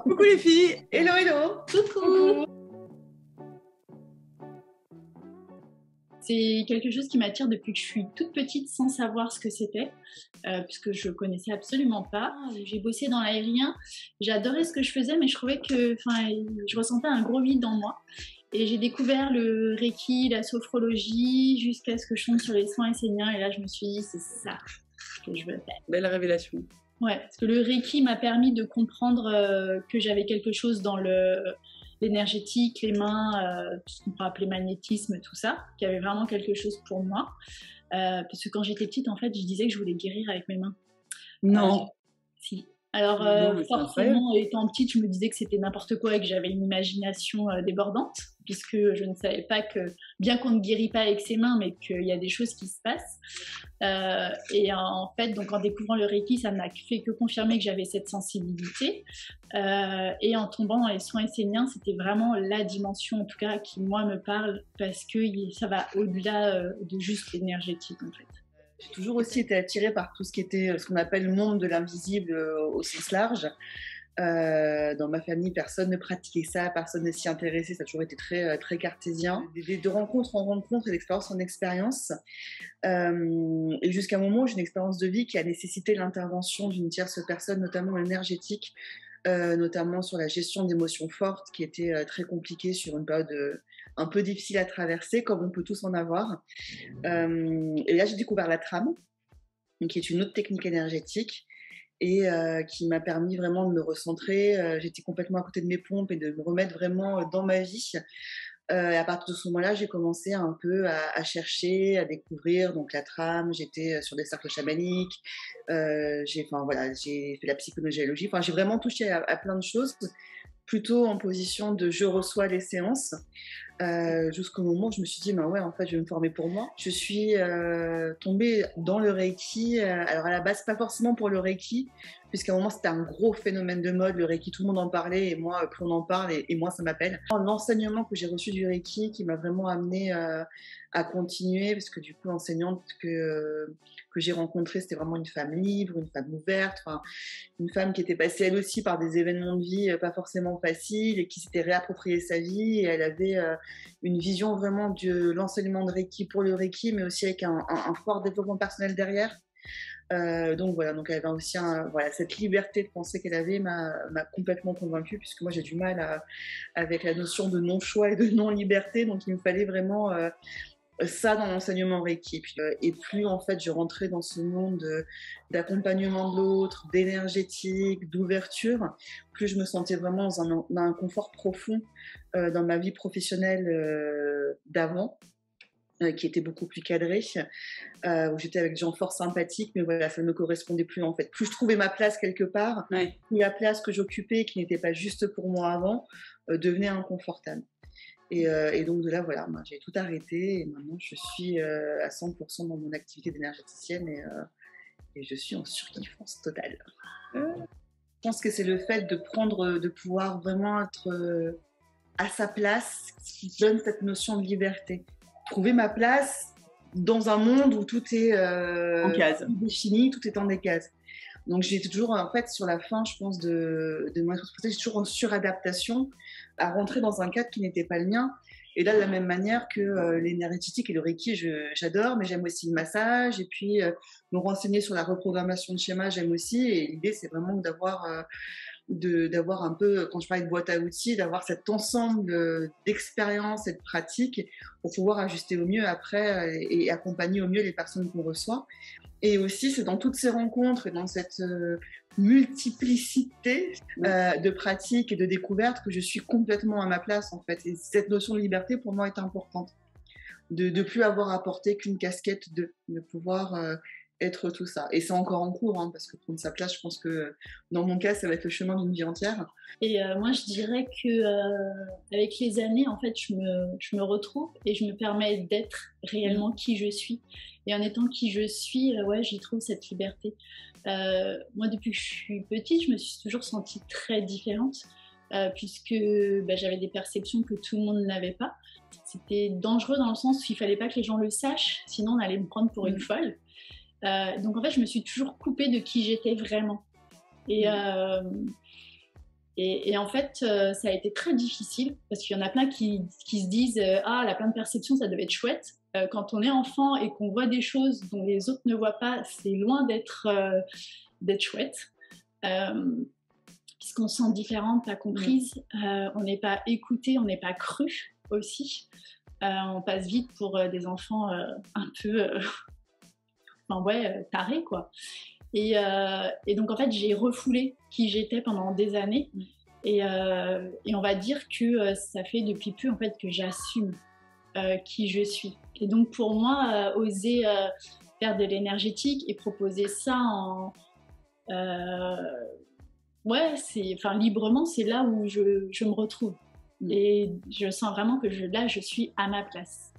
Coucou les filles, hello hello. Coucou. C'est quelque chose qui m'attire depuis que je suis toute petite sans savoir ce que c'était, puisque je connaissais absolument pas. J'ai bossé dans l'aérien, j'adorais ce que je faisais, mais je trouvais que je ressentais un gros vide en moi. Et j'ai découvert le Reiki, la sophrologie, jusqu'à ce que je tombe sur les soins esséniens. Et là, je me suis dit, c'est ça que je veux faire. Belle révélation. Ouais, parce que le Reiki m'a permis de comprendre que j'avais quelque chose dans l'énergétique, les mains, tout ce qu'on peut appeler magnétisme, tout ça, qu'il y avait vraiment quelque chose pour moi. Parce que quand j'étais petite, en fait, je disais que je voulais guérir avec mes mains. Non. Si. Alors, Non, forcément, étant petite, je me disais que c'était n'importe quoi et que j'avais une imagination débordante, puisque je ne savais pas que, bien qu'on ne guérit pas avec ses mains, mais qu'il y a des choses qui se passent. Et en fait, donc en découvrant le Reiki, ça m'a fait que confirmer que j'avais cette sensibilité. Et en tombant dans les soins esséniens, c'était vraiment la dimension, en tout cas, qui, moi, me parle, parce que ça va au-delà de juste l'énergétique, en fait. J'ai toujours aussi été attirée par tout ce qui était ce qu'on appelle le monde de l'invisible au sens large. Dans ma famille, personne ne pratiquait ça, personne ne s'y intéressait, ça a toujours été très, très cartésien. De rencontre en rencontre et d'expérience en expérience. Et jusqu'à un moment où j'ai une expérience de vie qui a nécessité l'intervention d'une tierce personne, notamment énergétique, notamment sur la gestion d'émotions fortes, qui était très compliquée sur une période un peu difficile à traverser, comme on peut tous en avoir. Et là, j'ai découvert la trame, qui est une autre technique énergétique, et qui m'a permis vraiment de me recentrer. J'étais complètement à côté de mes pompes et de me remettre vraiment dans ma vie. Et à partir de ce moment-là, j'ai commencé un peu à chercher, à découvrir donc la trame. J'étais sur des cercles chamaniques, j'ai fait la psychonégéologie. J'ai vraiment touché à plein de choses, plutôt en position de je reçois les séances, jusqu'au moment où je me suis dit, bah ouais, en fait, je vais me former pour moi. Je suis tombée dans le Reiki, alors à la base, pas forcément pour le Reiki, puisqu'à un moment, c'était un gros phénomène de mode, le Reiki, tout le monde en parlait, et moi, plus on en parle, et moi, ça m'appelle. L'enseignement que j'ai reçu du Reiki, qui m'a vraiment amenée à continuer, parce que du coup, l'enseignante que j'ai rencontrée, c'était vraiment une femme libre, une femme ouverte, une femme qui était passée elle aussi par des événements de vie pas forcément faciles et qui s'était réapproprié sa vie, et elle avait une vision vraiment de l'enseignement de Reiki pour le Reiki, mais aussi avec un fort développement personnel derrière. Donc voilà, donc elle avait aussi cette liberté de penser qu'elle avait m'a complètement convaincue, puisque moi j'ai du mal avec la notion de non-choix et de non-liberté, donc il me fallait vraiment ça dans l'enseignement Reiki. Et plus en fait je rentrais dans ce monde d'accompagnement de l'autre, d'énergétique, d'ouverture, plus je me sentais vraiment dans un confort profond dans ma vie professionnelle d'avant, qui était beaucoup plus cadrée, où j'étais avec des gens fort sympathiques, mais voilà, ça ne me correspondait plus en fait. Plus je trouvais ma place quelque part, Ouais. plus la place que j'occupais, qui n'était pas juste pour moi avant, devenait inconfortable. Et donc de là, voilà, j'ai tout arrêté, et maintenant je suis à 100% dans mon activité d'énergéticienne, et je suis en surkiffance totale. Je pense que c'est le fait de pouvoir vraiment être à sa place qui donne cette notion de liberté. Trouver ma place dans un monde où tout est En case. défini, tout est en des cases. Donc j'étais toujours, en fait, sur la fin, je pense, de mon expérience, j'étais toujours en suradaptation à rentrer dans un cadre qui n'était pas le mien. Et là, de la même manière que l'énergétique et le Reiki, j'adore, mais j'aime aussi le massage. Et puis, me renseigner sur la reprogrammation de schéma, j'aime aussi. Et l'idée, c'est vraiment d'avoir un peu, quand je parlais de boîte à outils, d'avoir cet ensemble d'expériences et de pratiques pour pouvoir ajuster au mieux après et accompagner au mieux les personnes qu'on reçoit. Et aussi, c'est dans toutes ces rencontres et dans cette multiplicité de pratiques et de découvertes que je suis complètement à ma place, en fait. Et cette notion de liberté, pour moi, est importante. De ne plus avoir à porter qu'une casquette, de pouvoir être tout ça. Et c'est encore en cours, hein, parce que prendre sa place, je pense que dans mon cas, ça va être le chemin d'une vie entière. Et moi, je dirais que avec les années, en fait, je me retrouve et je me permets d'être réellement qui je suis. Et en étant qui je suis, ouais, j'y trouve cette liberté. Moi, depuis que je suis petite, je me suis toujours sentie très différente, puisque j'avais des perceptions que tout le monde n'avait pas. C'était dangereux dans le sens où il fallait pas que les gens le sachent, sinon on allait me prendre pour une folle. Donc en fait, je me suis toujours coupée de qui j'étais vraiment. Et Et en fait, ça a été très difficile parce qu'il y en a plein qui se disent ah, la pleine perception, ça devait être chouette. Quand on est enfant et qu'on voit des choses dont les autres ne voient pas, c'est loin d'être chouette. Puisqu'on se sent différente, pas comprise, on n'est pas écouté, on n'est pas cru aussi. On passe vite pour des enfants un peu tarés, quoi. Et donc, en fait, j'ai refoulé qui j'étais pendant des années. Et on va dire que ça fait depuis peu, en fait, que j'assume qui je suis. Et donc, pour moi, oser faire de l'énergétique et proposer ça librement, c'est là où je me retrouve. Et je sens vraiment que là, je suis à ma place.